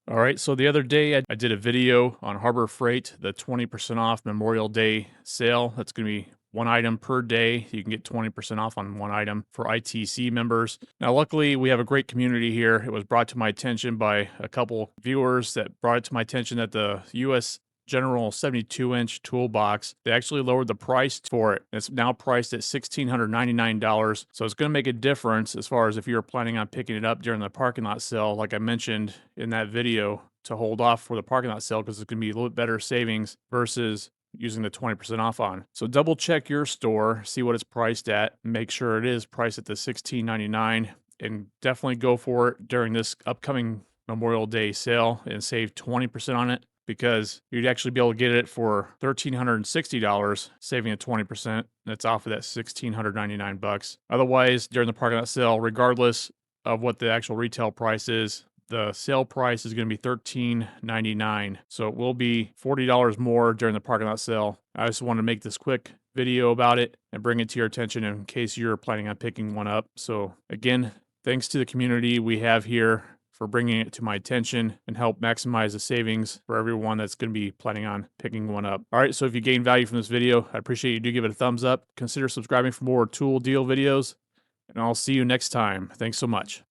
All right, so the other day I did a video on Harbor Freight, the 20% off Memorial Day sale. That's going to be one item per day. You can get 20% off on one item for ITC members. Now, luckily, we have a great community here. It was brought to my attention by a couple viewers that brought it to my attention that the US General 72-inch Toolbox, they actually lowered the price for it. It's now priced at $1,699. So it's going to make a difference as far as if you're planning on picking it up during the parking lot sale, like I mentioned in that video, to hold off for the parking lot sale because it's going to be a little bit better savings versus using the 20% off on. So double check your store, see what it's priced at, make sure it is priced at the $16.99, and definitely go for it during this upcoming Memorial Day sale and save 20% on it, because you'd actually be able to get it for $1,360, saving at 20%. That's off of that $1,699. Otherwise, during the parking lot sale, regardless of what the actual retail price is, the sale price is going to be $13.99. So it will be $40 more during the parking lot sale. I just wanted to make this quick video about it and bring it to your attention in case you're planning on picking one up. So again, thanks to the community we have here for bringing it to my attention and help maximize the savings for everyone that's going to be planning on picking one up. All right, so if you gain value from this video, I appreciate you do give it a thumbs up. Consider subscribing for more tool deal videos, and I'll see you next time. Thanks so much.